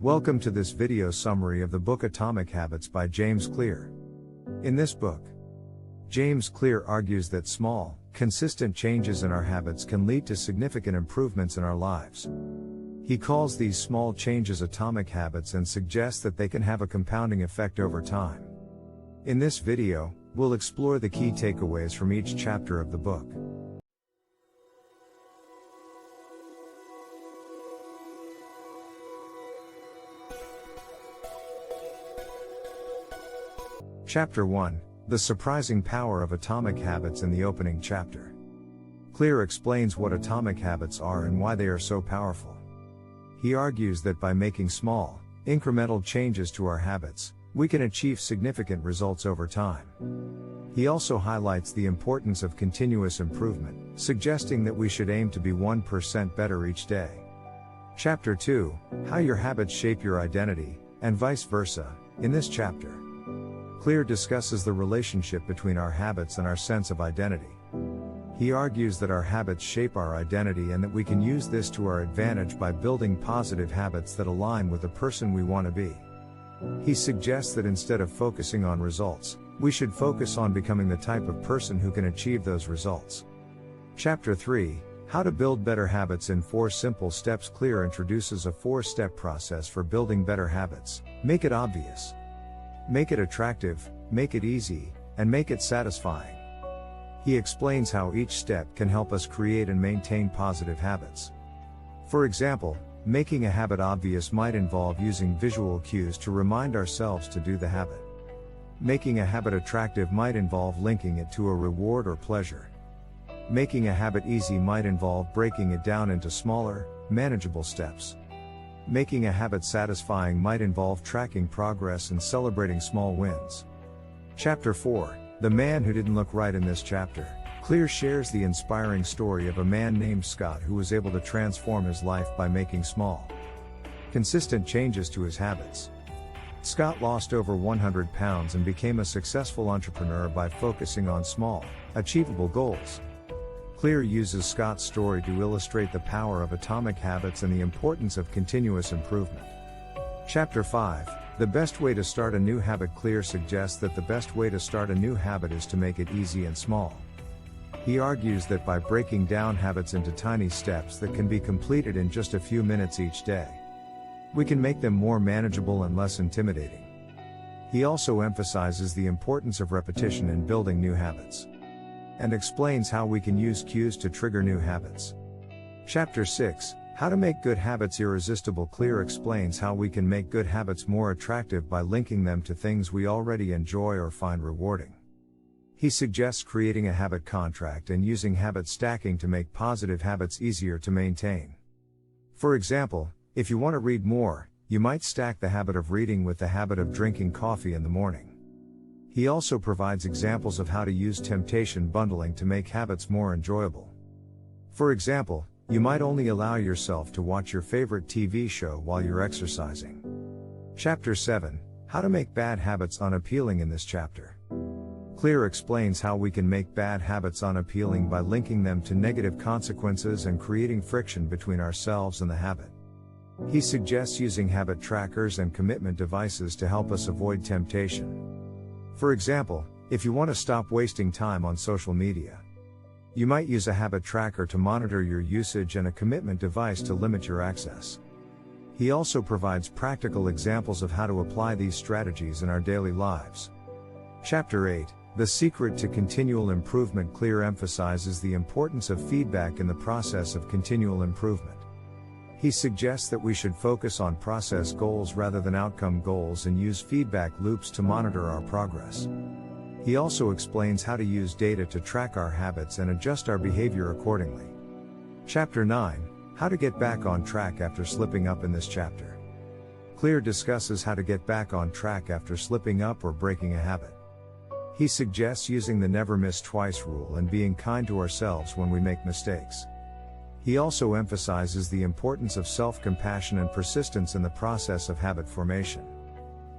Welcome to this video summary of the book Atomic Habits by James Clear. In this book, James Clear argues that small, consistent changes in our habits can lead to significant improvements in our lives. He calls these small changes atomic habits and suggests that they can have a compounding effect over time. In this video, we'll explore the key takeaways from each chapter of the book. Chapter 1: The Surprising Power of Atomic Habits. In the opening chapter, Clear explains what atomic habits are and why they are so powerful. He argues that by making small, incremental changes to our habits, we can achieve significant results over time. He also highlights the importance of continuous improvement, suggesting that we should aim to be 1% better each day. Chapter 2: How Your Habits Shape Your Identity, and Vice Versa. In this chapter, Clear discusses the relationship between our habits and our sense of identity. He argues that our habits shape our identity and that we can use this to our advantage by building positive habits that align with the person we want to be. He suggests that instead of focusing on results, we should focus on becoming the type of person who can achieve those results. Chapter 3: How to Build Better Habits in 4 Simple Steps. Clear introduces a 4-step process for building better habits. Make it obvious, make it attractive, make it easy, and make it satisfying. He explains how each step can help us create and maintain positive habits. For example, making a habit obvious might involve using visual cues to remind ourselves to do the habit. Making a habit attractive might involve linking it to a reward or pleasure. Making a habit easy might involve breaking it down into smaller, manageable steps. Making a habit satisfying might involve tracking progress and celebrating small wins. Chapter 4: The Man Who Didn't Look Right. In this chapter, Clear shares the inspiring story of a man named Scott who was able to transform his life by making small, consistent changes to his habits. Scott lost over 100 pounds and became a successful entrepreneur by focusing on small, achievable goals. Clear uses Scott's story to illustrate the power of atomic habits and the importance of continuous improvement. Chapter 5: The Best Way to Start a New Habit. Clear suggests that the best way to start a new habit is to make it easy and small. He argues that by breaking down habits into tiny steps that can be completed in just a few minutes each day, we can make them more manageable and less intimidating. He also emphasizes the importance of repetition in building new habits, and explains how we can use cues to trigger new habits. Chapter 6: How to Make Good Habits Irresistible. Clear explains how we can make good habits more attractive by linking them to things we already enjoy or find rewarding. He suggests creating a habit contract and using habit stacking to make positive habits easier to maintain. For example, if you want to read more, you might stack the habit of reading with the habit of drinking coffee in the morning. He also provides examples of how to use temptation bundling to make habits more enjoyable. For example, you might only allow yourself to watch your favorite TV show while you're exercising. Chapter 7: How to Make Bad Habits Unappealing. In this chapter, Clear explains how we can make bad habits unappealing by linking them to negative consequences and creating friction between ourselves and the habit. He suggests using habit trackers and commitment devices to help us avoid temptation. For example, if you want to stop wasting time on social media, you might use a habit tracker to monitor your usage and a commitment device to limit your access. He also provides practical examples of how to apply these strategies in our daily lives. Chapter 8: The Secret to Continual Improvement. Clear emphasizes the importance of feedback in the process of continual improvement. He suggests that we should focus on process goals rather than outcome goals and use feedback loops to monitor our progress. He also explains how to use data to track our habits and adjust our behavior accordingly. Chapter 9: How to Get Back on Track After Slipping Up. In this chapter, Clear discusses how to get back on track after slipping up or breaking a habit. He suggests using the never miss twice rule and being kind to ourselves when we make mistakes. He also emphasizes the importance of self-compassion and persistence in the process of habit formation.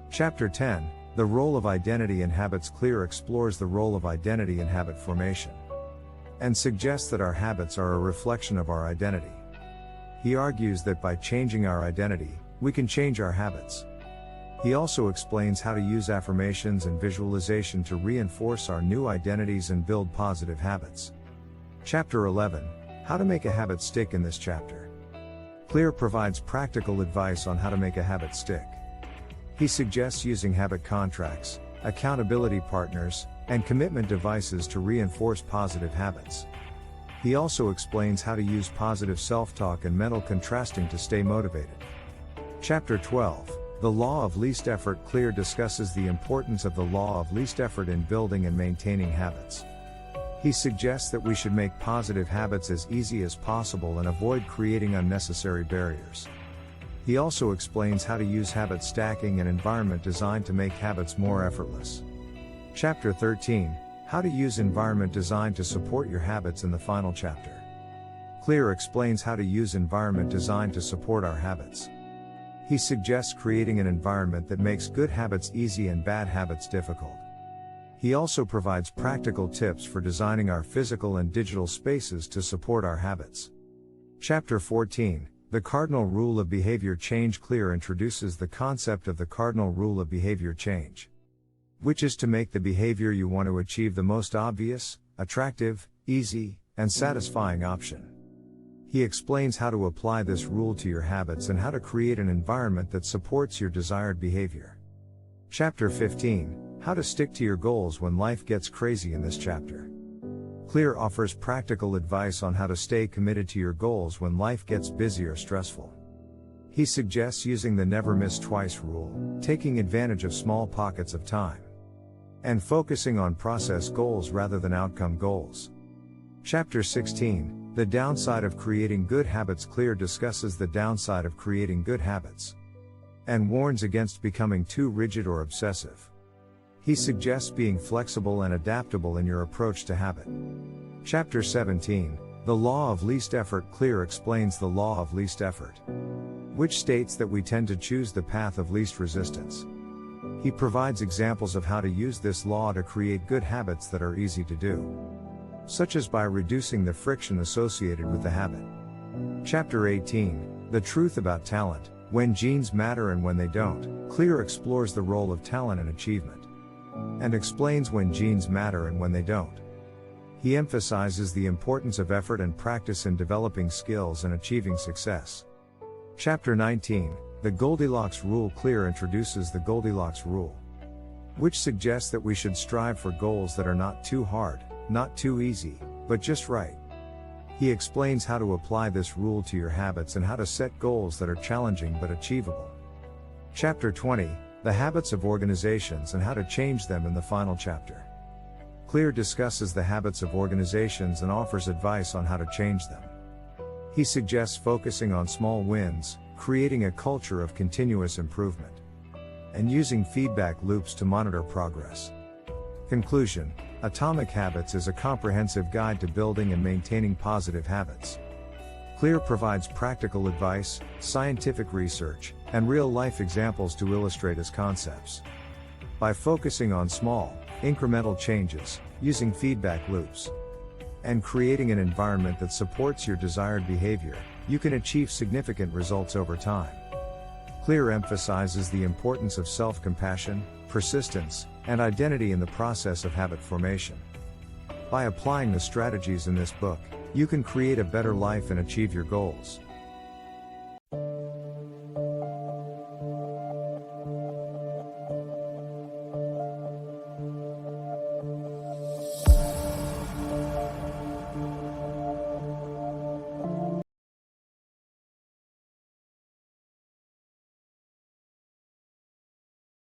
Chapter 10: The Role of Identity in Habits. Clear explores the role of identity in habit formation, and suggests that our habits are a reflection of our identity. He argues that by changing our identity, we can change our habits. He also explains how to use affirmations and visualization to reinforce our new identities and build positive habits. Chapter 11, How to Make a Habit Stick. In this chapter, Clear provides practical advice on how to make a habit stick. He suggests using habit contracts, accountability partners, and commitment devices to reinforce positive habits. He also explains how to use positive self-talk and mental contrasting to stay motivated. Chapter 12, The Law of Least Effort. Clear discusses the importance of the law of least effort in building and maintaining habits. He suggests that we should make positive habits as easy as possible and avoid creating unnecessary barriers. He also explains how to use habit stacking and environment design to make habits more effortless. Chapter 13, How to Use Environment Design to Support Your Habits. In the final chapter, Clear explains how to use environment design to support our habits. He suggests creating an environment that makes good habits easy and bad habits difficult. He also provides practical tips for designing our physical and digital spaces to support our habits. Chapter 14, The Cardinal Rule of Behavior Change. Clear introduces the concept of the cardinal rule of behavior change, which is to make the behavior you want to achieve the most obvious, attractive, easy, and satisfying option. He explains how to apply this rule to your habits and how to create an environment that supports your desired behavior. Chapter 15, How to Stick to Your Goals When Life Gets Crazy. In this chapter, Clear offers practical advice on how to stay committed to your goals when life gets busy or stressful. He suggests using the never miss twice rule, taking advantage of small pockets of time, and focusing on process goals rather than outcome goals. Chapter 16, The Downside of Creating Good Habits. Clear discusses the downside of creating good habits and warns against becoming too rigid or obsessive. He suggests being flexible and adaptable in your approach to habit. Chapter 17, The Law of Least Effort. Clear explains the law of least effort, which states that we tend to choose the path of least resistance. He provides examples of how to use this law to create good habits that are easy to do, such as by reducing the friction associated with the habit. Chapter 18, The Truth About Talent, When Genes Matter and When They Don't. Clear explores the role of talent in achievement, and explains when genes matter and when they don't. He emphasizes the importance of effort and practice in developing skills and achieving success. Chapter 19, The Goldilocks Rule. Clear introduces the Goldilocks Rule, which suggests that we should strive for goals that are not too hard, not too easy, but just right. He explains how to apply this rule to your habits and how to set goals that are challenging but achievable. Chapter 20, The Habits of Organizations and How to Change Them. In the final chapter, Clear discusses the habits of organizations and offers advice on how to change them. He suggests focusing on small wins, creating a culture of continuous improvement, and using feedback loops to monitor progress. Conclusion: Atomic Habits is a comprehensive guide to building and maintaining positive habits. Clear provides practical advice, scientific research, and real-life examples to illustrate his concepts. By focusing on small, incremental changes, using feedback loops, and creating an environment that supports your desired behavior, you can achieve significant results over time. Clear emphasizes the importance of self-compassion, persistence, and identity in the process of habit formation. By applying the strategies in this book, you can create a better life and achieve your goals.